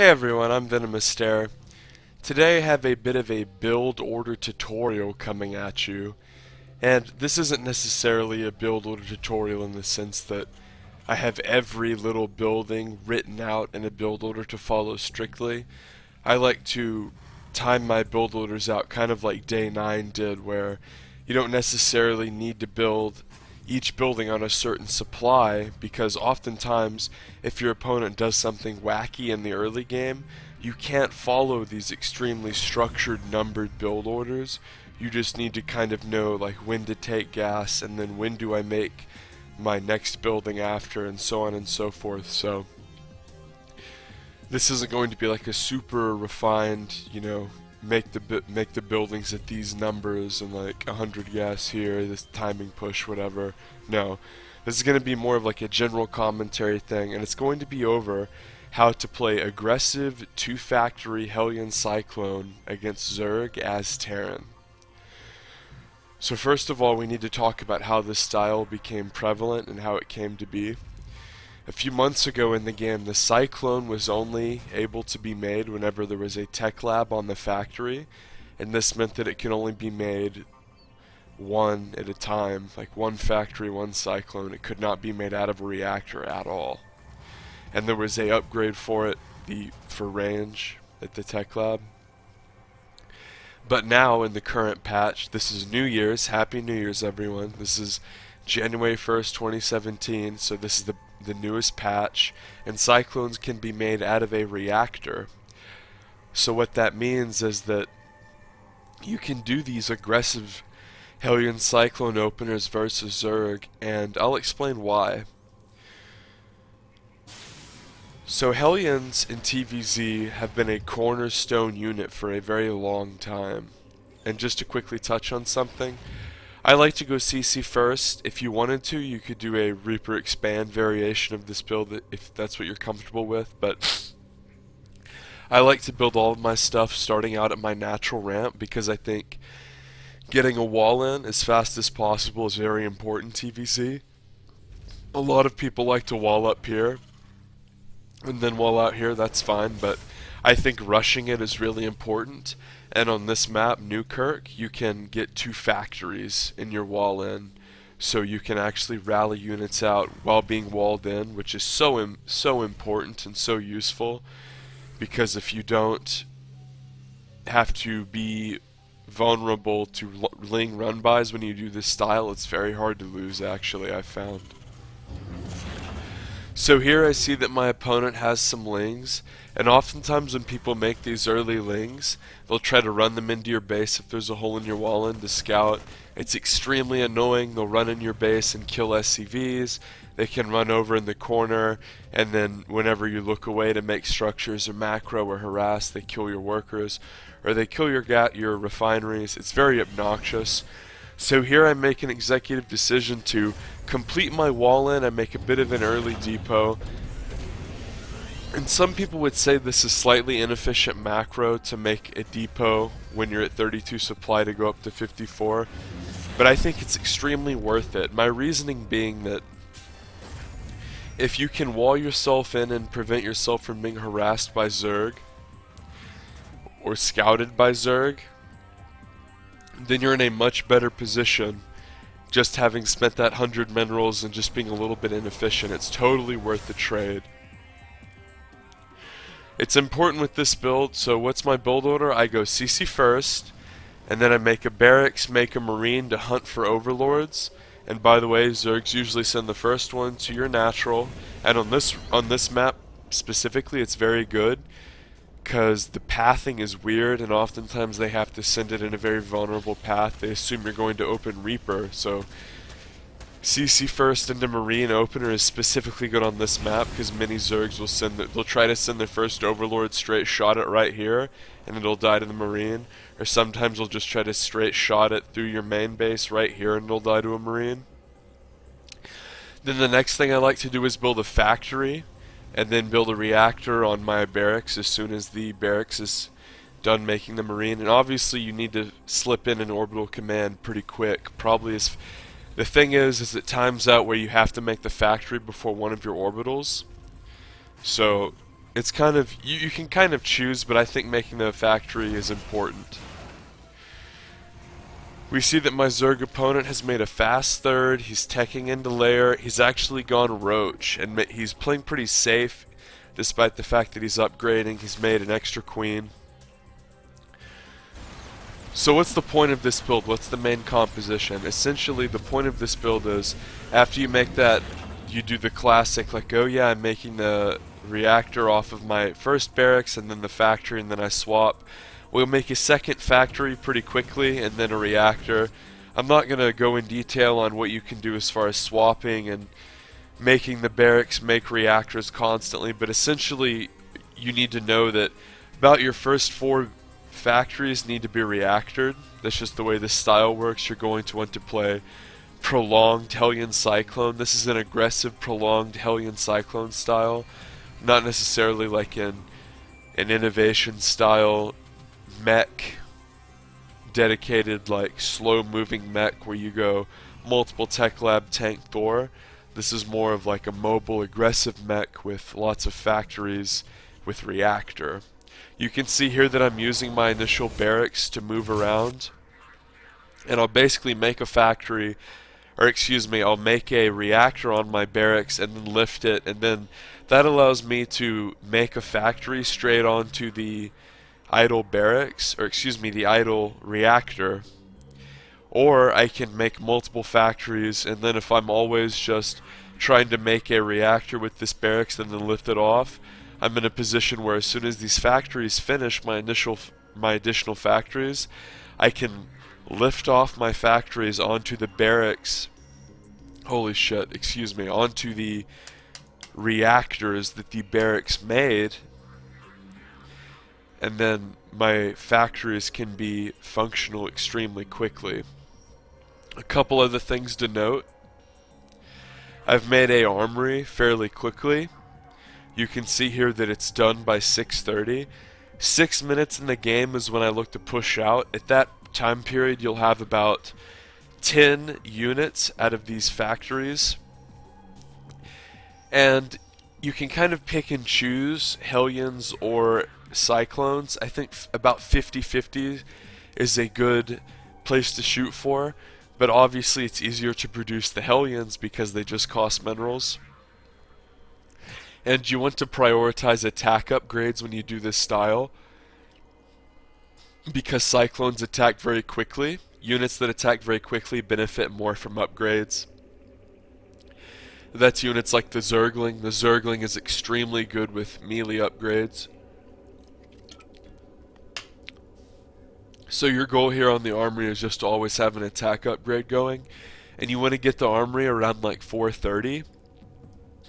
Hey everyone, I'm VenomousStare. Today I have a bit of a build order tutorial coming at you, and this isn't necessarily a build order tutorial in the sense that I have every little building written out in a build order to follow strictly. I like to time my build orders out kind of like day 9 did, where you don't necessarily need to build each building on a certain supply, because oftentimes if your opponent does something wacky in the early game, you can't follow these extremely structured numbered build orders. You just need to kind of know like when to take gas and then when do I make my next building after, and so on and so forth. So this isn't going to be like a super refined, make the buildings at these numbers and like 100 gas here, this timing push, whatever. No, this is going to be more of like a general commentary thing, and it's going to be over how to play aggressive 2-factory Hellion Cyclone against Zerg as Terran. So first of all, we need to talk about how this style became prevalent and how it came to be. A few months ago in the game, the Cyclone was only able to be made whenever there was a tech lab on the factory, and this meant that it could only be made one at a time, like one factory, one Cyclone. It could not be made out of a reactor at all. And there was a upgrade for it, for range at the tech lab. But now in the current patch, this is New Year's, Happy New Year's everyone. This is January 1st, 2017, so this is the newest patch, and Cyclones can be made out of a reactor. So what that means is that you can do these aggressive Hellion Cyclone openers versus Zerg, and I'll explain why. So Hellions in TvZ have been a cornerstone unit for a very long time. And just to quickly touch on something, I like to go CC first. If you wanted to, you could do a Reaper Expand variation of this build if that's what you're comfortable with, but I like to build all of my stuff starting out at my natural ramp, because I think getting a wall in as fast as possible is very important TvZ. A lot of people like to wall up here and then wall out here, that's fine, but I think rushing it is really important. And on this map, Newkirk, you can get 2 factories in your wall in, so you can actually rally units out while being walled in, which is so important and so useful, because if you don't have to be vulnerable to ling run-bys when you do this style, it's very hard to lose, actually, I've found. So here I see that my opponent has some lings, and oftentimes when people make these early lings, they'll try to run them into your base if there's a hole in your wall in to scout. It's extremely annoying. They'll run in your base and kill SCVs. They can run over in the corner, and then whenever you look away to make structures or macro or harass, they kill your workers, or they kill your refineries. It's very obnoxious. So here I make an executive decision to complete my wall in. I make a bit of an early depot. And some people would say this is slightly inefficient macro to make a depot when you're at 32 supply to go up to 54. But I think it's extremely worth it. My reasoning being that if you can wall yourself in and prevent yourself from being harassed by Zerg or scouted by Zerg, then you're in a much better position just having spent that 100 minerals and just being a little bit inefficient. It's totally worth the trade. It's important with this build, so what's my build order? I go CC first, and then I make a barracks, make a marine to hunt for overlords. And by the way, Zergs usually send the first one to your natural, and on this map specifically it's very good, because the pathing is weird, and oftentimes they have to send it in a very vulnerable path. They assume you're going to open Reaper, so CC first into Marine opener is specifically good on this map, because many Zergs will they'll try to send their first Overlord straight shot it right here, and it'll die to the Marine, or sometimes they'll just try to straight shot it through your main base right here, and it'll die to a Marine. Then the next thing I like to do is build a factory, and then build a reactor on my barracks as soon as the barracks is done making the Marine. And obviously you need to slip in an orbital command pretty quick. Probably as the thing is it times out where you have to make the factory before one of your orbitals. So it's kind of, you can kind of choose, but I think making the factory is important. We see that my Zerg opponent has made a fast third, he's teching into lair, he's actually gone roach, and he's playing pretty safe, despite the fact that he's upgrading, he's made an extra queen. So what's the point of this build? What's the main composition? Essentially, the point of this build is, after you make that, you do the classic, like, oh yeah, I'm making the reactor off of my first barracks, and then the factory, and then I swap. We'll make a second factory pretty quickly, and then a reactor. I'm not going to go in detail on what you can do as far as swapping and making the barracks make reactors constantly, but essentially you need to know that about your first 4 factories need to be reactored. That's just the way this style works. You're going to want to play prolonged Hellion Cyclone. This is an aggressive prolonged Hellion Cyclone style, not necessarily like in an innovation style mech, dedicated like slow moving mech where you go multiple tech lab tank Thor. This is more of like a mobile aggressive mech with lots of factories with reactor. You can see here that I'm using my initial barracks to move around, and I'll basically make a factory, or excuse me, I'll make a reactor on my barracks and then lift it, and then that allows me to make a factory straight onto the idle barracks, or excuse me, the idle reactor. Or I can make multiple factories, and then if I'm always just trying to make a reactor with this barracks and then lift it off, I'm in a position where as soon as these factories finish, my additional factories, I can lift off my factories onto the barracks, holy shit, excuse me, onto the reactors that the barracks made, and then my factories can be functional extremely quickly. A couple other things to note. I've made a armory fairly quickly. You can see here that it's done by 6:30. 6 minutes in the game is when I look to push out. At that time period, you'll have about 10 units out of these factories. And you can kind of pick and choose Hellions or Cyclones. I think about 50-50 is a good place to shoot for, but obviously it's easier to produce the Hellions because they just cost minerals. And you want to prioritize attack upgrades when you do this style, because Cyclones attack very quickly. Units that attack very quickly benefit more from upgrades. That's units like the Zergling. The Zergling is extremely good with melee upgrades. So your goal here on the armory is just to always have an attack upgrade going, and you want to get the armory around like 4:30.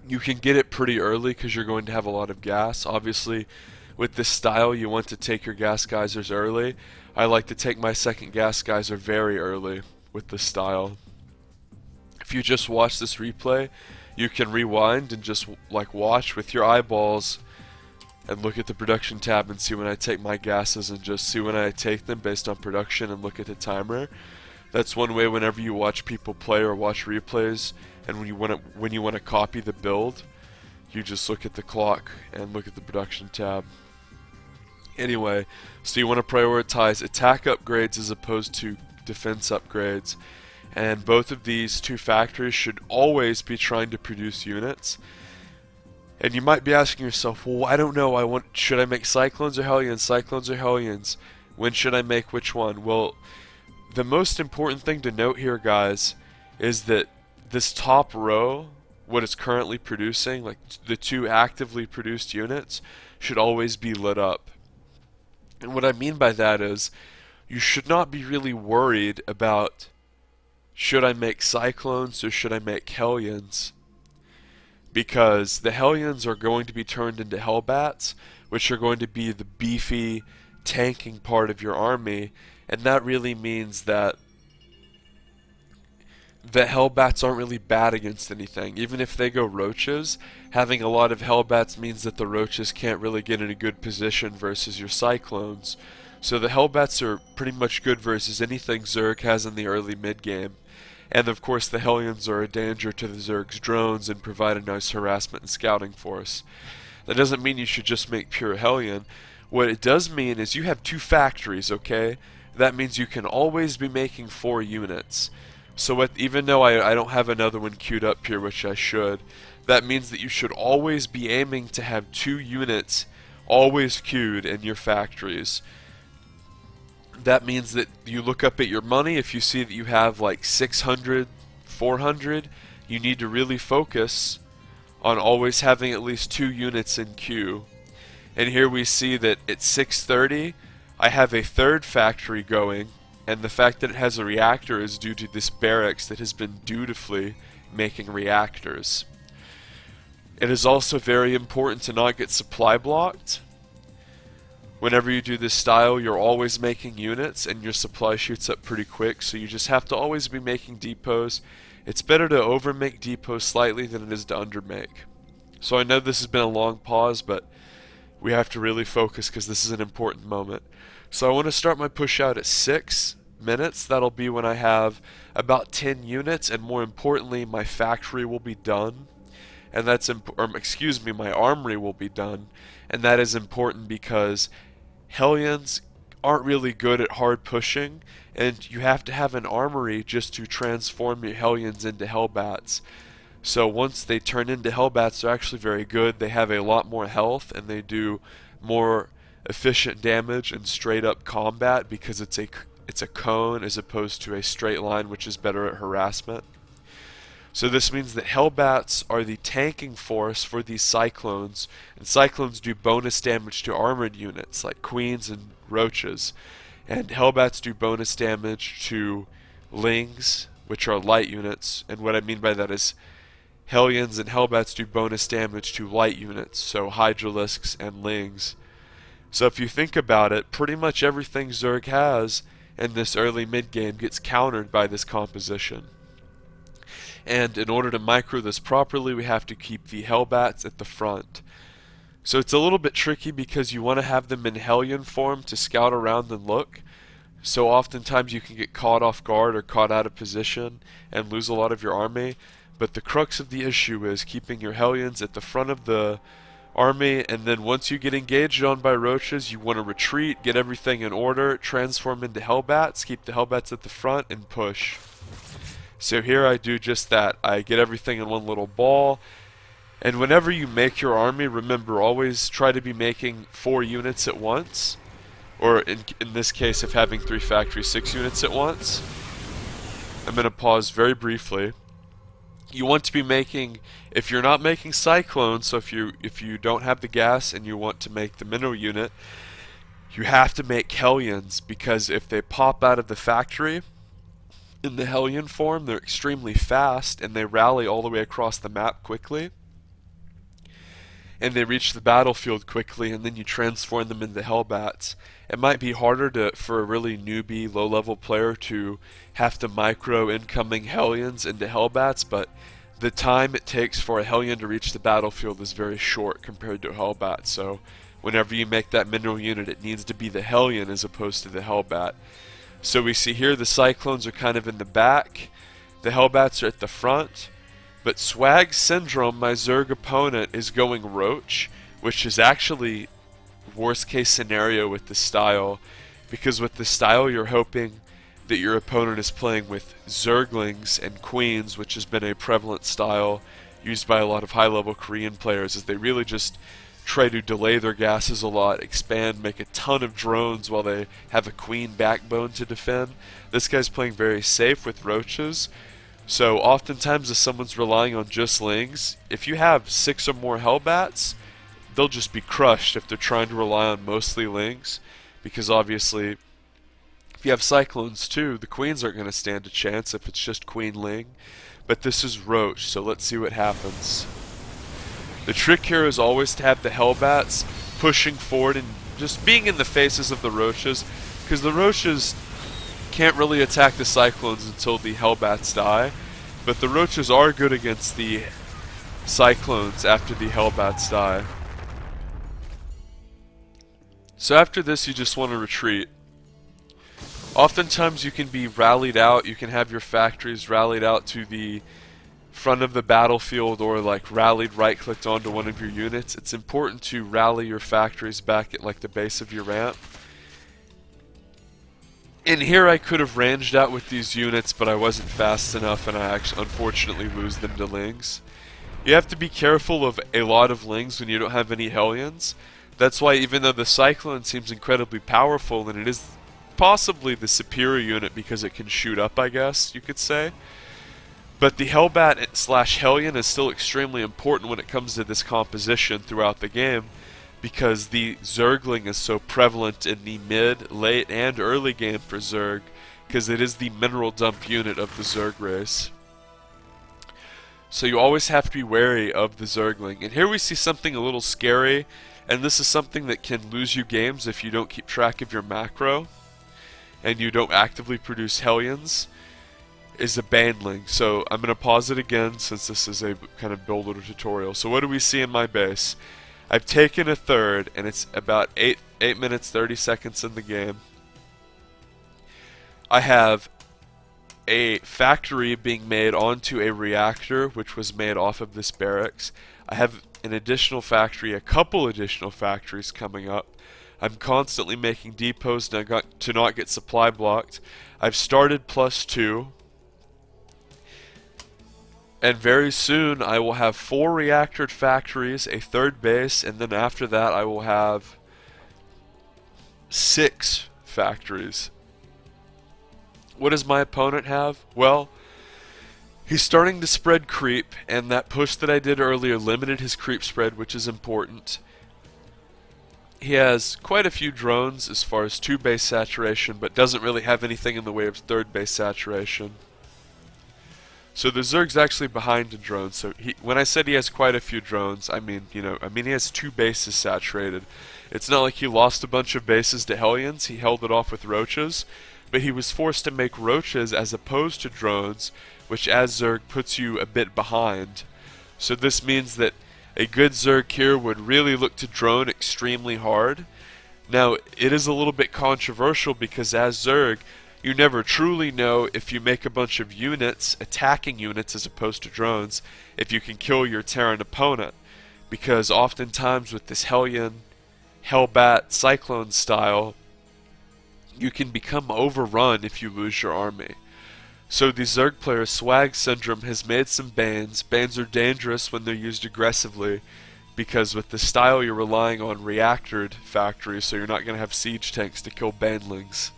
You can get it pretty early because you're going to have a lot of gas. Obviously, with this style, you want to take your gas geysers early. I like to take my second gas geyser very early with this style. If you just watch this replay, you can rewind and just like watch with your eyeballs and look at the production tab and see when I take my gases, and just see when I take them based on production and look at the timer. That's one way whenever you watch people play or watch replays, and when you want to copy the build, you just look at the clock and look at the production tab. Anyway, so you want to prioritize attack upgrades as opposed to defense upgrades, and both of these two factories should always be trying to produce units. And you might be asking yourself, well, I don't know, should I make Cyclones or Hellions? Cyclones or Hellions? When should I make which one? Well, the most important thing to note here, guys, is that this top row, what it's currently producing, like the 2 actively produced units, should always be lit up. And what I mean by that is, you should not be really worried about, should I make Cyclones or should I make Hellions? Because the Hellions are going to be turned into Hellbats, which are going to be the beefy tanking part of your army, and that really means that the Hellbats aren't really bad against anything. Even if they go roaches, having a lot of Hellbats means that the roaches can't really get in a good position versus your Cyclones. So the Hellbats are pretty much good versus anything Zerg has in the early mid-game. And of course the Hellions are a danger to the Zerg's drones and provide a nice harassment and scouting force. That doesn't mean you should just make pure Hellion. What it does mean is you have 2 factories, okay? That means you can always be making 4 units. So even though I don't have another one queued up here, which I should, that means that you should always be aiming to have 2 units always queued in your factories. That means that you look up at your money, if you see that you have like 600, 400, you need to really focus on always having at least 2 units in queue. And here we see that at 6:30 I have a 3rd factory going, and the fact that it has a reactor is due to this barracks that has been dutifully making reactors. It is also very important to not get supply blocked. Whenever you do this style, you're always making units and your supply shoots up pretty quick, so you just have to always be making depots. It's better to overmake depots slightly than it is to undermake. So I know this has been a long pause, but we have to really focus because this is an important moment. So I want to start my push out at 6 minutes. That'll be when I have about 10 units, and more importantly, my factory will be done. And that's my armory will be done, and that is important because Hellions aren't really good at hard pushing, and you have to have an armory just to transform your Hellions into Hellbats. So once they turn into Hellbats, they're actually very good. They have a lot more health, and they do more efficient damage and straight up combat because it's a cone as opposed to a straight line, which is better at harassment. So this means that Hellbats are the tanking force for these Cyclones, and Cyclones do bonus damage to armored units like Queens and Roaches, and Hellbats do bonus damage to Lings, which are light units, and what I mean by that is Hellions and Hellbats do bonus damage to light units, so Hydralisks and Lings. So if you think about it, pretty much everything Zerg has in this early mid-game gets countered by this composition. And in order to micro this properly, we have to keep the Hellbats at the front. So it's a little bit tricky because you want to have them in Hellion form to scout around and look. So oftentimes you can get caught off guard or caught out of position and lose a lot of your army. But the crux of the issue is keeping your Hellions at the front of the army, and then once you get engaged on by Roaches, you want to retreat, get everything in order, transform into Hellbats, keep the Hellbats at the front, and push. So here I do just that. I get everything in one little ball, and whenever you make your army, remember, always try to be making 4 units at once, or in this case, if having 3 factories, 6 units at once. I'm going to pause very briefly. You want to be making, if you're not making Cyclone, so if you don't have the gas and you want to make the mineral unit, you have to make Hellions, because if they pop out of the factory in the Hellion form, they're extremely fast and they rally all the way across the map quickly, and they reach the battlefield quickly, and then you transform them into Hellbats. It might be harder for a really newbie, low-level player to have to micro incoming Hellions into Hellbats, but the time it takes for a Hellion to reach the battlefield is very short compared to a Hellbat. So whenever you make that mineral unit, it needs to be the Hellion as opposed to the Hellbat. So we see here the Cyclones are kind of in the back, the Hellbats are at the front, but Swag Syndrome, my Zerg opponent, is going Roach, which is actually worst case scenario with the style, because with the style you're hoping that your opponent is playing with Zerglings and Queens, which has been a prevalent style used by a lot of high-level Korean players, as they really just try to delay their gases a lot, expand, make a ton of drones while they have a Queen backbone to defend. This guy's playing very safe with Roaches, so oftentimes if someone's relying on just Lings, if you have 6 or more Hellbats, they'll just be crushed if they're trying to rely on mostly Lings, because obviously if you have Cyclones too, the Queens aren't going to stand a chance if it's just Queen Ling. But this is Roach, so let's see what happens. The trick here is always to have the Hellbats pushing forward and just being in the faces of the Roaches, because the Roaches can't really attack the Cyclones until the Hellbats die, but the Roaches are good against the Cyclones after the Hellbats die. So after this you just want to retreat. Oftentimes you can be rallied out, you can have your factories rallied out to the front of the battlefield or like rallied right-clicked onto one of your units, it's important to rally your factories back at like the base of your ramp. And here I could have ranged out with these units, but I wasn't fast enough, and I actually unfortunately lose them to Lings. You have to be careful of a lot of Lings when you don't have any Hellions. That's why even though the Cyclone seems incredibly powerful, and it is possibly the superior unit because it can shoot up, I guess you could say, but the Hellbat slash Hellion is still extremely important when it comes to this composition throughout the game, because the Zergling is so prevalent in the mid, late, and early game for Zerg, because it is the mineral dump unit of the Zerg race. So you always have to be wary of the Zergling. And here we see something a little scary, and this is something that can lose you games if you don't keep track of your macro, and you don't actively produce Hellions, is a Baneling. So I'm going to pause it again since this is a kind of build order tutorial. So what do we see in my base? I've taken a third, and it's about 8 minutes 30 seconds in the game. I have a factory being made onto a reactor, which was made off of this barracks. I have an additional factory, a couple additional factories coming up. I'm constantly making depots to not get supply blocked. I've started +2. And very soon I will have 4 reactor factories, a third base, and then after that I will have 6 factories. What does my opponent have? Well, he's starting to spread creep, and that push that I did earlier limited his creep spread, which is important. He has quite a few drones as far as 2 base saturation, but doesn't really have anything in the way of 3rd base saturation. So the Zerg's actually behind in drones. So when I said he has quite a few drones, I mean he has 2 bases saturated. It's not like he lost a bunch of bases to Hellions. He held it off with roaches. But he was forced to make roaches as opposed to drones, which as Zerg puts you a bit behind. So this means that a good Zerg here would really look to drone extremely hard. Now, it is a little bit controversial because as Zerg, you never truly know if you make a bunch of units, attacking units as opposed to drones, if you can kill your Terran opponent. Because oftentimes with this Hellion, Hellbat, Cyclone style, you can become overrun if you lose your army. So the Zerg player Swag Syndrome has made some Banes. Banes are dangerous when they're used aggressively, because with the style you're relying on reactored factories, so you're not going to have siege tanks to kill Banelings.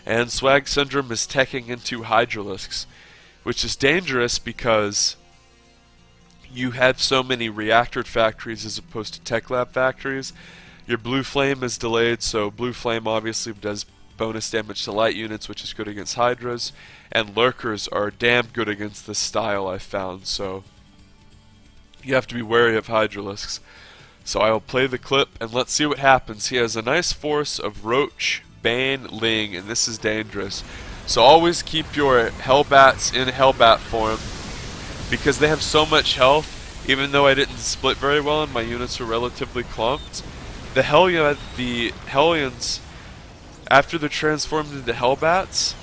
And Swag Syndrome is teching into Hydralisks, which is dangerous because you have so many reactored factories as opposed to Tech Lab factories. Your Blue Flame is delayed, so Blue Flame obviously does bonus damage to light units, which is good against Hydras, and Lurkers are damn good against this style, I've found, so you have to be wary of Hydralisks. So I'll play the clip, and let's see what happens. He has a nice force of Roach, Bane, Ling, and this is dangerous. So always keep your Hellbats in Hellbat form, because they have so much health, even though I didn't split very well and my units were relatively clumped. The Hellions, after they're transformed into Hellbats,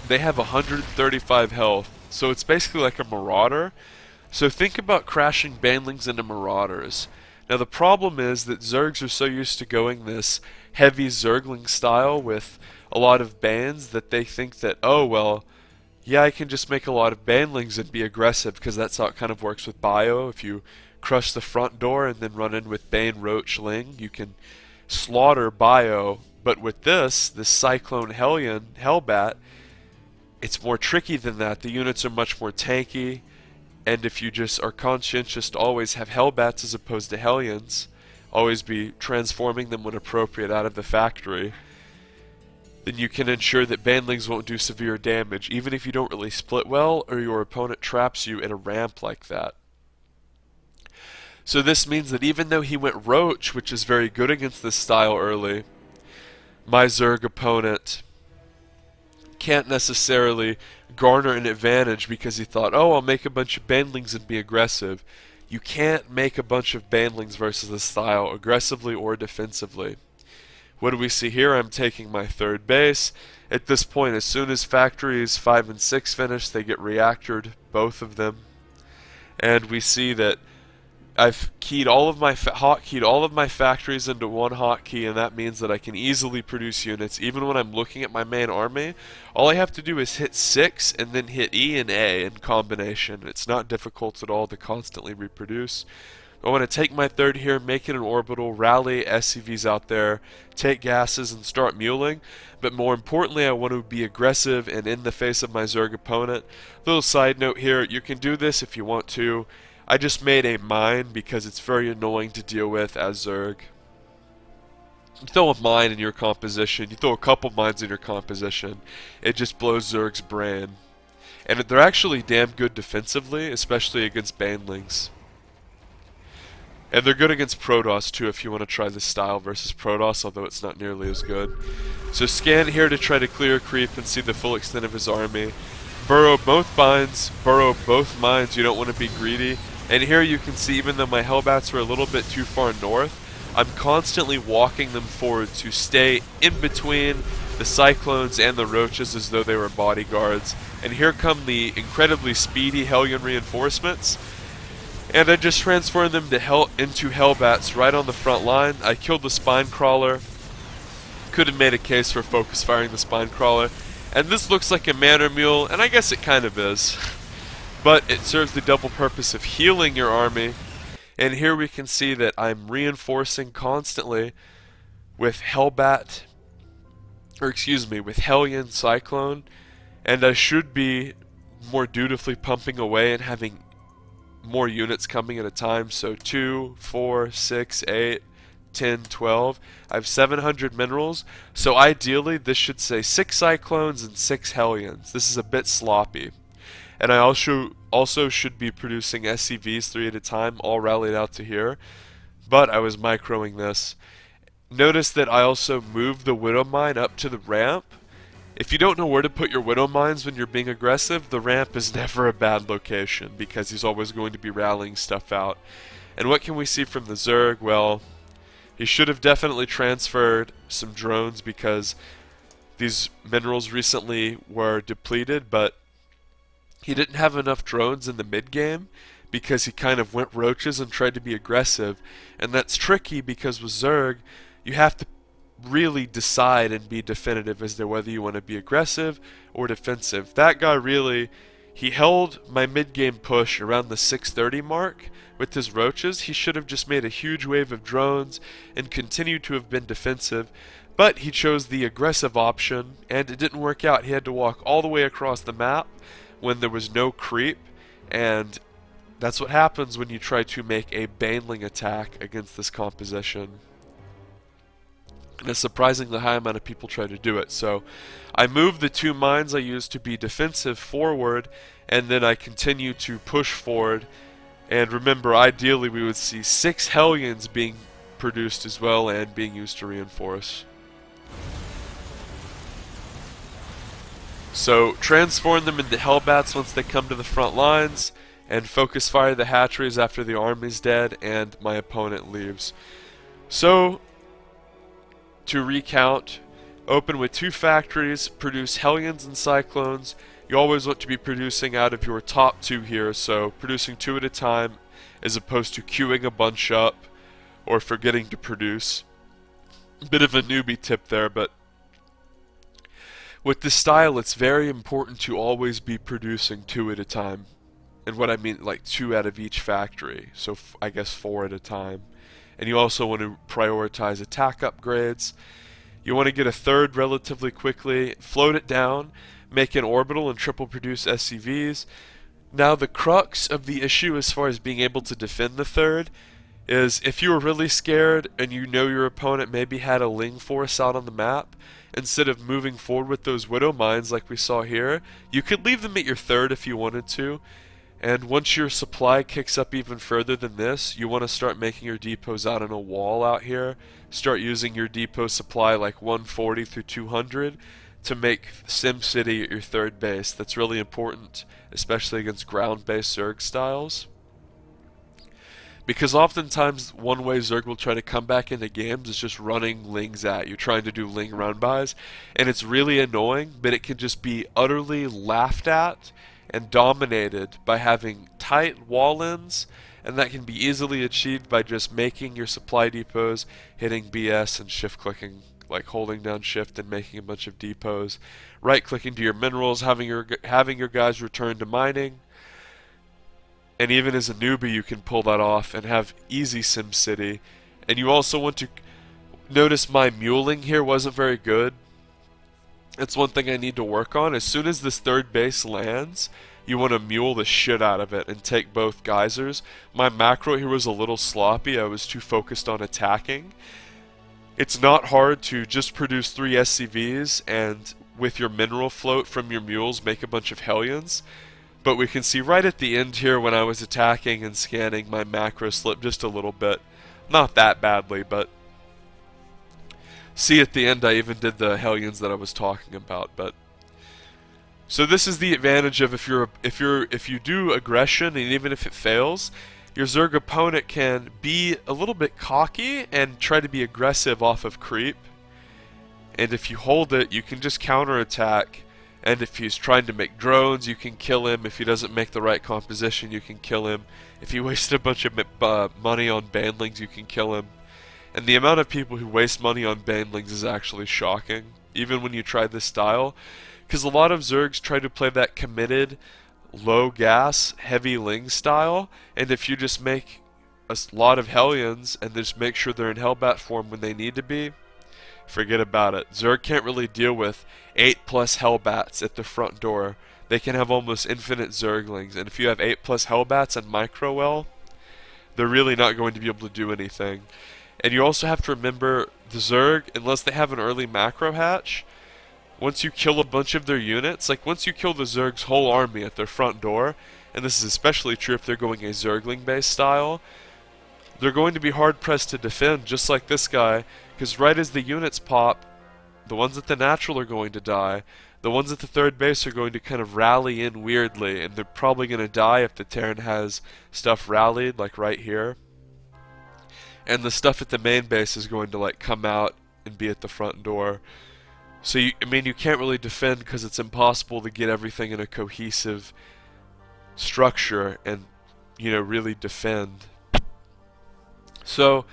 they have 135 health. So it's basically like a Marauder. So think about crashing Banelings into Marauders. Now the problem is that Zergs are so used to going this heavy Zergling style with a lot of Banes that they think that, oh well, yeah, I can just make a lot of Banelings and be aggressive, because that's how it kind of works with Bio. If you crush the front door and then run in with Bane, Roach, Ling, you can slaughter Bio. But with this Cyclone Hellion, Hellbat, it's more tricky than that. The units are much more tanky, and if you just are conscientious to always have Hellbats as opposed to Hellions, always be transforming them when appropriate out of the factory, then you can ensure that Banelings won't do severe damage, even if you don't really split well or your opponent traps you in a ramp like that. So this means that even though he went Roach, which is very good against this style early, my Zerg opponent can't necessarily garner an advantage because he thought, oh, I'll make a bunch of Banelings and be aggressive. You can't make a bunch of Banelings versus this style aggressively or defensively. What do we see here? I'm taking my third base. At this point, as soon as factories 5 and 6 finish, they get reactored, both of them. And we see that I've keyed all of my hotkeyed all of my factories into one hotkey, and that means that I can easily produce units even when I'm looking at my main army. All I have to do is hit 6 and then hit E and A in combination. It's not difficult at all to constantly reproduce. I want to take my third here, make it an orbital, rally SCVs out there, take gases and start muling. But more importantly, I want to be aggressive and in the face of my Zerg opponent. Little side note here, you can do this if you want to. I just made a mine because it's very annoying to deal with as Zerg. You throw a mine in your composition, you throw a couple mines in your composition, it just blows Zerg's brain. And they're actually damn good defensively, especially against banelings. And they're good against Protoss too if you want to try this style versus Protoss, although it's not nearly as good. So scan here to try to clear creep and see the full extent of his army. Burrow both mines, you don't want to be greedy. And here you can see, even though my Hellbats are a little bit too far north, I'm constantly walking them forward to stay in between the Cyclones and the Roaches as though they were bodyguards. And here come the incredibly speedy Hellion reinforcements. And I just transformed them to into Hellbats right on the front line. I killed the Spine Crawler. Could have made a case for focus firing the Spine Crawler. And this looks like a Manor Mule, and I guess it kind of is. But it serves the double purpose of healing your army. And here we can see that I'm reinforcing constantly with with Hellion Cyclone. And I should be more dutifully pumping away and having more units coming at a time. So 2, 4, 6, 8, 10, 12. I have 700 minerals. So ideally this should say 6 Cyclones and 6 Hellions. This is a bit sloppy. And I also should be producing SCVs 3 at a time, all rallied out to here. But I was microing this. Notice that I also moved the Widow Mine up to the ramp. If you don't know where to put your Widow Mines when you're being aggressive, the ramp is never a bad location because he's always going to be rallying stuff out. And what can we see from the Zerg? Well, he should have definitely transferred some drones because these minerals recently were depleted, but he didn't have enough drones in the mid-game because he kind of went roaches and tried to be aggressive. And that's tricky because with Zerg, you have to really decide and be definitive as to whether you want to be aggressive or defensive. That guy really, he held my mid-game push around the 630 mark with his roaches. He should have just made a huge wave of drones and continued to have been defensive. But he chose the aggressive option and it didn't work out. He had to walk all the way across the map when there was no creep, and that's what happens when you try to make a baneling attack against this composition. And a surprisingly high amount of people try to do it. So I moved the 2 mines I used to be defensive forward, and then I continue to push forward. And remember, ideally we would see 6 Hellions being produced as well and being used to reinforce. So transform them into Hellbats once they come to the front lines, and focus fire the hatcheries after the army's dead and my opponent leaves. So to recount, open with 2 factories, produce Hellions and Cyclones. You always want to be producing out of your top 2 here, so producing 2 at a time as opposed to queuing a bunch up or forgetting to produce. Bit of a newbie tip there, but with this style, it's very important to always be producing 2 at a time. And what I mean, like 2 out of each factory. So I guess 4 at a time. And you also want to prioritize attack upgrades. You want to get a 3rd relatively quickly, float it down, make an orbital and triple produce SCVs. Now the crux of the issue as far as being able to defend the 3rd is if you were really scared and you know your opponent maybe had a Ling force out on the map, instead of moving forward with those Widow Mines like we saw here, you could leave them at your 3rd if you wanted to. And once your supply kicks up even further than this, you want to start making your depots out on a wall out here. Start using your depot supply like 140 through 200 to make SimCity your 3rd base. That's really important, especially against ground-based Zerg styles. Because oftentimes, one way Zerg will try to come back into games is just running Lings at you, trying to do Ling run-bys, and it's really annoying, but it can just be utterly laughed at and dominated by having tight wall-ins, and that can be easily achieved by just making your supply depots, hitting BS and shift-clicking, like holding down shift and making a bunch of depots, right-clicking to your minerals, having your guys return to mining. And even as a newbie, you can pull that off and have easy SimCity. And you also want to notice my muling here wasn't very good. It's one thing I need to work on. As soon as this third base lands, you want to mule the shit out of it and take both geysers. My macro here was a little sloppy. I was too focused on attacking. It's not hard to just produce 3 SCVs and with your mineral float from your mules make a bunch of Hellions. But we can see right at the end here when I was attacking and scanning, my macro slipped just a little bit. Not that badly, but see at the end I even did the Hellions that I was talking about. But so this is the advantage of if you do aggression, and even if it fails, your Zerg opponent can be a little bit cocky and try to be aggressive off of creep. And if you hold it, you can just counterattack. And if he's trying to make drones, you can kill him. If he doesn't make the right composition, you can kill him. If he wasted a bunch of money on bandlings, you can kill him. And the amount of people who waste money on bandlings is actually shocking, even when you try this style. Because a lot of Zergs try to play that committed, low gas, heavy Ling style. And if you just make a lot of Hellions and just make sure they're in Hellbat form when they need to be, forget about it. Zerg can't really deal with 8+ Hellbats at the front door. They can have almost infinite Zerglings, and if you have 8+ Hellbats and micro well, they're really not going to be able to do anything. And you also have to remember the Zerg, unless they have an early macro hatch, once you kill a bunch of their units, like once you kill the Zerg's whole army at their front door, and this is especially true if they're going a Zergling based style, they're going to be hard pressed to defend, just like this guy, because right as the units pop, the ones at the natural are going to die. The ones at the third base are going to kind of rally in weirdly, and they're probably going to die if the Terran has stuff rallied, like right here. And the stuff at the main base is going to like come out and be at the front door. So you can't really defend because it's impossible to get everything in a cohesive structure and really defend. So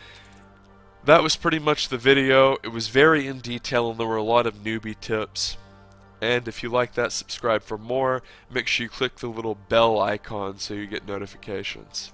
that was pretty much the video. It was very in detail and there were a lot of newbie tips. And if you like that, subscribe for more. Make sure you click the little bell icon so you get notifications.